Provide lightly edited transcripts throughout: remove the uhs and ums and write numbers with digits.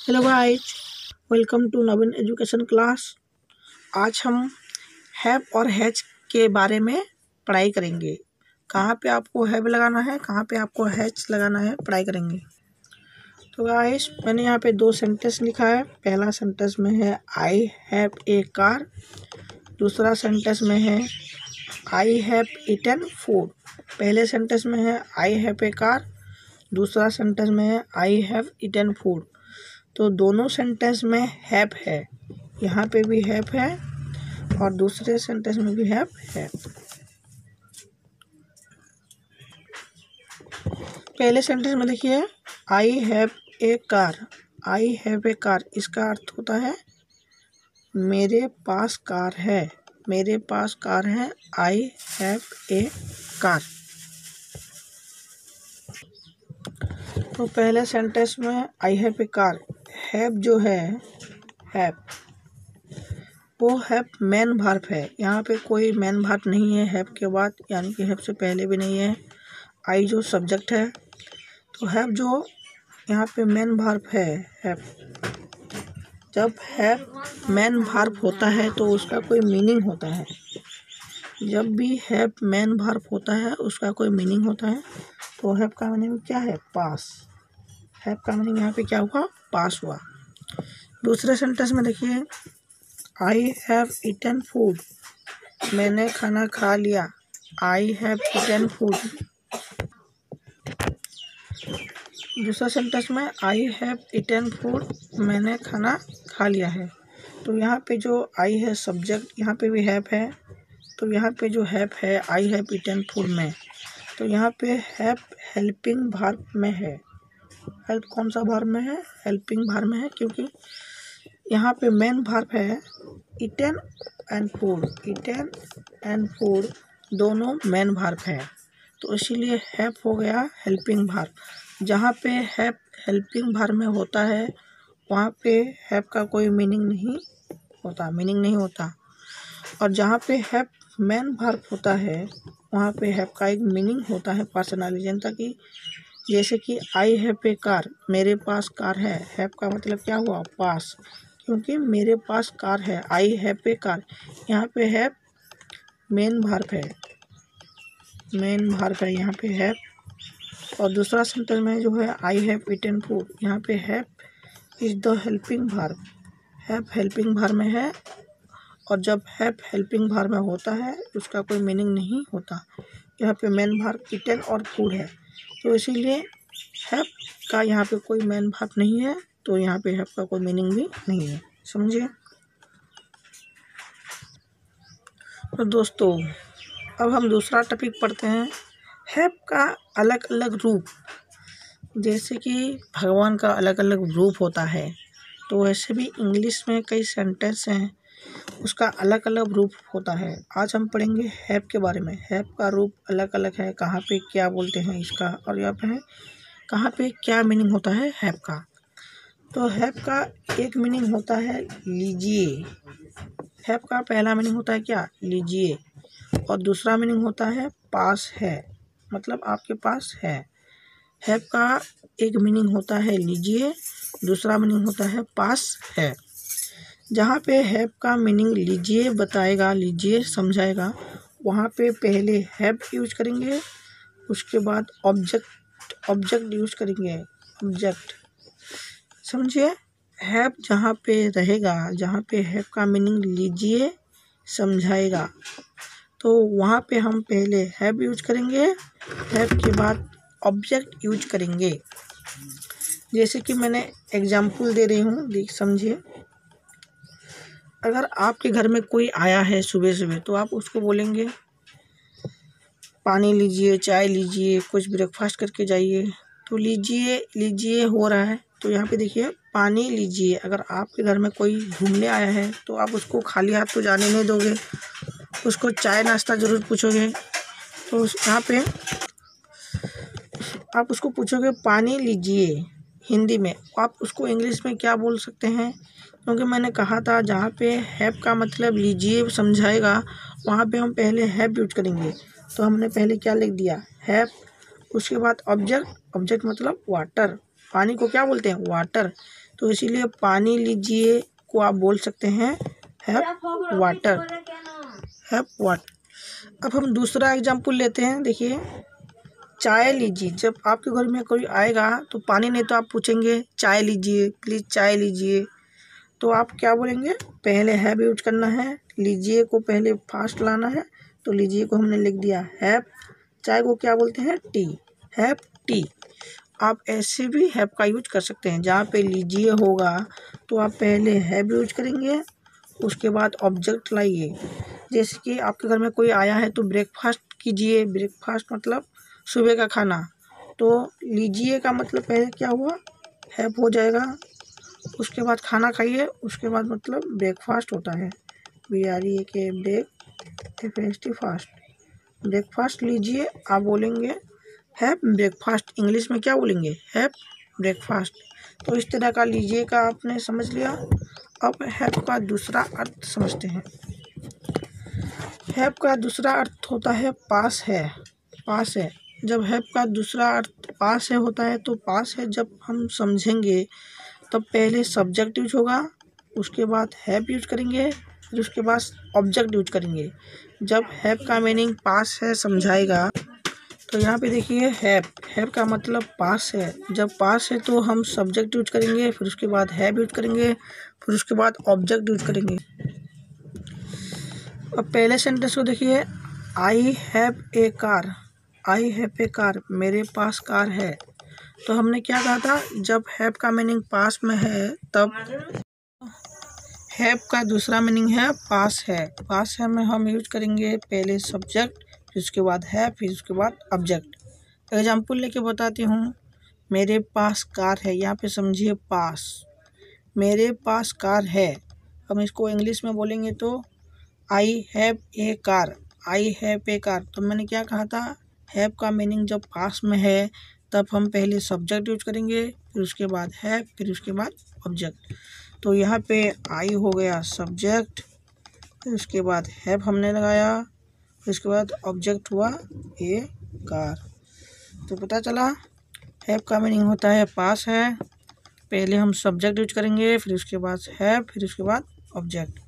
Hello guys, welcome to Naveen education class. आज हम have और हैज के बारे में पढ़ाई करेंगे। कहाँ पे आपको हैव लगाना है, कहाँ पे आपको हैज लगाना है, पढ़ाई करेंगे। तो गाइज, मैंने यहाँ पे दो सेंटेंस लिखा है। पहला सेंटेंस में है आई हैव ए कार, दूसरा सेंटेंस में है आई हैव ईटन फूड। पहले सेंटेंस में है आई हैव ए कार, दूसरा सेंटेंस में है आई हैव ईटन फूड। तो दोनों सेंटेंस में हैव है, यहाँ पे भी हैव है और दूसरे सेंटेंस में भी हैव है। पहले सेंटेंस में देखिए I have a car. I have a car, इसका अर्थ होता है मेरे पास कार है, मेरे पास कार है। I have a car. तो पहले सेंटेंस में I have a car, have जो है हैव, वो हैव मेन वर्ब है। यहाँ पे कोई मेन वर्ब नहीं है हैव के बाद, यानी कि हैव से पहले भी नहीं है। आई जो सब्जेक्ट है, तो हैव जो यहाँ पे मेन वर्ब है हैव। जब हैव मेन वर्ब होता है तो उसका कोई मीनिंग होता है। जब भी हैव मेन वर्ब होता है उसका कोई मीनिंग होता है। तो हैव का मीनिंग क्या है? पास। हैव का मीनिंग यहाँ पे क्या हुआ? पास हुआ। दूसरे सेंटेंस में देखिए आई हैव ईटन फूड, मैंने खाना खा लिया। I have eaten food. दूसरा सेंटेंस में आई हैव ईटन फूड, मैंने खाना खा लिया है। तो यहाँ पे जो आई है सब्जेक्ट, यहाँ पे भी हैव है। तो यहाँ पे जो हैव है आई हैव ईटन फूड में, तो यहाँ पे हैव हेल्पिंग वर्ब में है। हेल्प कौन सा वर्ब में है? हेल्पिंग वर्ब में है, क्योंकि यहाँ पे मेन वर्ब है eaten and food. Eaten and food दोनों मेन वर्ब है, तो इसीलिए हैव हो गया हेल्पिंग वर्ब। जहाँ पे हैव हेल्पिंग वर्ब में होता है वहाँ पे हैव का कोई मीनिंग नहीं होता। और जहाँ पे हैव मेन वर्ब होता है वहाँ पे हैव का एक मीनिंग होता है पर्सनली। जनता की जैसे कि आई हैव ए कार, मेरे पास कार है। हैव का मतलब क्या हुआ? पास, क्योंकि मेरे पास कार है। आई हैव ए कार, यहाँ पे हैव मेन वर्ब है, मेन वर्ब है यहाँ पे हैव। और दूसरा सेंटेंस में जो है आई हैव ईटन फूड, यहाँ पे have is the helping verb. Have helping verb में है, और जब हैव हेल्पिंग वर्ब में होता है उसका कोई मीनिंग नहीं होता। यहाँ पे मेन वर्ब ईटन और फूड है, तो इसीलिए हैव का यहाँ पे कोई मेन वर्ब नहीं है, तो यहाँ पे हैव का कोई मीनिंग भी नहीं है। समझिए। तो दोस्तों, अब हम दूसरा टॉपिक पढ़ते हैं। हैव का अलग अलग रूप, जैसे कि भगवान का अलग अलग रूप होता है, तो वैसे भी इंग्लिश में कई सेंटेंस हैं उसका अलग अलग रूप होता है। आज हम पढ़ेंगे हैव के बारे में। हैव का रूप अलग अलग है, कहाँ पे क्या बोलते हैं इसका, और यहाँ पे कहाँ पे क्या मीनिंग होता है हैव का। तो हैव का एक मीनिंग होता है लीजिए। हैव का पहला मीनिंग होता है क्या? लीजिए। और दूसरा मीनिंग होता है पास है, मतलब आपके पास है। हैव का एक मीनिंग होता है लीजिए, दूसरा मीनिंग होता है पास है। जहाँ पे हैव का मीनिंग लीजिए बताएगा, लीजिए समझाएगा, वहाँ पे पहले हैव यूज करेंगे, उसके बाद ऑब्जेक्ट यूज करेंगे। ऑब्जेक्ट, समझिए। हैव जहाँ पे रहेगा, जहाँ पे हैव का मीनिंग लीजिए समझाएगा, तो वहाँ पे हम पहले हैव यूज करेंगे, हैव के बाद ऑब्जेक्ट यूज करेंगे। जैसे कि मैंने एग्जाम्पल दे रही हूँ, देख समझिए। अगर आपके घर में कोई आया है सुबह सुबह, तो आप उसको बोलेंगे पानी लीजिए, चाय लीजिए, कुछ ब्रेकफास्ट करके जाइए। तो लीजिए हो रहा है, तो यहाँ पे देखिए पानी लीजिए। अगर आपके घर में कोई घूमने आया है तो आप उसको खाली हाथ तो जाने नहीं दोगे, उसको चाय नाश्ता ज़रूर पूछोगे। तो यहाँ पे आप उसको पूछोगे पानी लीजिए हिंदी में, आप उसको इंग्लिश में क्या बोल सकते हैं? क्योंकि मैंने कहा था जहाँ पे हैव का मतलब लीजिए समझाएगा, वहाँ पे हम पहले हैव यूज करेंगे। तो हमने पहले क्या लिख दिया? हैव। उसके बाद ऑब्जेक्ट मतलब वाटर। पानी को क्या बोलते हैं? वाटर। तो इसीलिए पानी लीजिए को आप बोल सकते हैं हैव वाटर, हैव वाटर। अब हम दूसरा एग्जाम्पल लेते हैं। देखिए, चाय लीजिए। जब आपके घर में कोई आएगा तो पानी नहीं तो आप पूछेंगे चाय लीजिए, प्लीज़ चाय लीजिए। तो आप क्या बोलेंगे, पहले हैव यूज करना है, लीजिए को पहले फास्ट लाना है। तो लीजिए को हमने लिख दिया हैव, चाय को क्या बोलते हैं, टी, हैव टी। आप ऐसे भी हैव का यूज कर सकते हैं। जहाँ पे लीजिए होगा तो आप पहले हैव यूज करेंगे, उसके बाद ऑब्जेक्ट लाइए। जैसे कि आपके घर में कोई आया है तो ब्रेकफास्ट कीजिए, ब्रेकफास्ट मतलब सुबह का खाना। तो लीजिए का मतलब पहले क्या हुआ, हैव हो जाएगा, उसके बाद खाना खाइए, उसके बाद मतलब ब्रेकफास्ट होता है, BREAK ब्रेक फास्ट, ब्रेकफास्ट लीजिए। आप बोलेंगे हैव ब्रेकफास्ट, इंग्लिश में क्या बोलेंगे, हैव ब्रेकफास्ट। तो इस तरह का लीजिए का आपने समझ लिया। अब हैव का दूसरा अर्थ समझते हैं। हैव का दूसरा अर्थ होता है पास है, पास है। जब हैव का दूसरा अर्थ पास है होता है तो पास है जब हम समझेंगे तब पहले सब्जेक्ट यूज होगा, उसके बाद हैव यूज करेंगे, फिर उसके बाद ऑब्जेक्ट यूज करेंगे। जब हैव का मीनिंग पास है समझाएगा तो यहाँ पे देखिए हैव का मतलब पास है। जब पास है तो हम सब्जेक्ट यूज करेंगे, फिर उसके बाद हैव यूज करेंगे, फिर उसके बाद ऑब्जेक्ट यूज करेंगे। अब पहले सेंटेंस को देखिए, I have a car, I have a car, मेरे पास कार है। तो हमने क्या कहा था, जब हैव का मीनिंग पास में है तब हैव का दूसरा मीनिंग है पास है। पास है में हम यूज करेंगे पहले सब्जेक्ट, फिर उसके बाद हैव, फिर उसके बाद ऑब्जेक्ट। एग्जाम्पल लेके बताती हूँ। मेरे पास कार है, यहाँ पे समझिए पास, मेरे पास कार है। हम इसको इंग्लिश में बोलेंगे तो I have a car, I have a car. तो मैंने क्या कहा था, हैव का मीनिंग जब पास में है तब हम पहले सब्जेक्ट यूज करेंगे, फिर उसके बाद हैव, फिर उसके बाद ऑब्जेक्ट। तो यहाँ पे आई हो गया सब्जेक्ट, फिर उसके बाद हैव हमने लगाया, फिर उसके बाद ऑब्जेक्ट हुआ ए कार। तो पता चला हैव का मीनिंग होता है पास है, पहले हम सब्जेक्ट यूज करेंगे, फिर उसके बाद हैव, फिर उसके बाद ऑब्जेक्ट।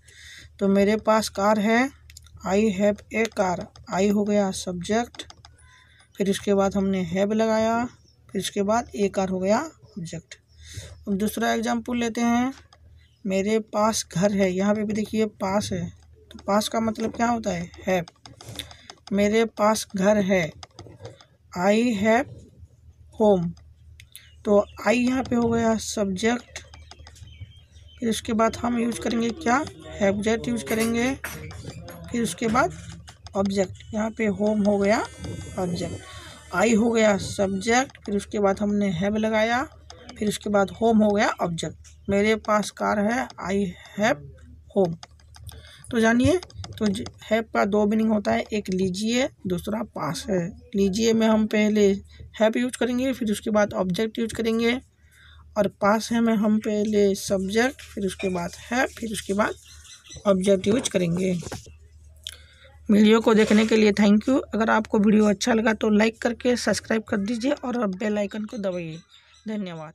तो मेरे पास कार है, आई हैव ए कार, आई हो गया सब्जेक्ट, फिर उसके बाद हमने हैव लगाया, फिर उसके बाद ए कार हो गया ऑब्जेक्ट। अब दूसरा एग्जाम्पल लेते हैं। मेरे पास घर है, यहाँ पे भी देखिए पास है, तो पास का मतलब क्या होता है, हैव। मेरे पास घर है, आई हैव होम। तो आई यहाँ पे हो गया सब्जेक्ट, फिर उसके बाद हम यूज करेंगे क्या, हैवजेक्ट यूज करेंगे, फिर उसके बाद ऑब्जेक्ट। यहाँ पे होम हो गया ऑब्जेक्ट, आई हो गया सब्जेक्ट, फिर उसके बाद हमने हैव लगाया, फिर उसके बाद होम हो गया ऑब्जेक्ट। मेरे पास कार है, आई हैव होम। तो जानिए, तो हैव का दो मीनिंग होता है, एक लीजिए, दूसरा पास है। लीजिए में हम पहले हैव यूज करेंगे, फिर उसके बाद ऑब्जेक्ट यूज करेंगे, और पास है में हम पहले सब्जेक्ट, फिर उसके बाद हैव, फिर उसके बाद ऑब्जेक्ट यूज करेंगे। वीडियो को देखने के लिए थैंक यू। अगर आपको वीडियो अच्छा लगा तो लाइक करके सब्सक्राइब कर दीजिए और बेल आइकन को दबाइए। धन्यवाद।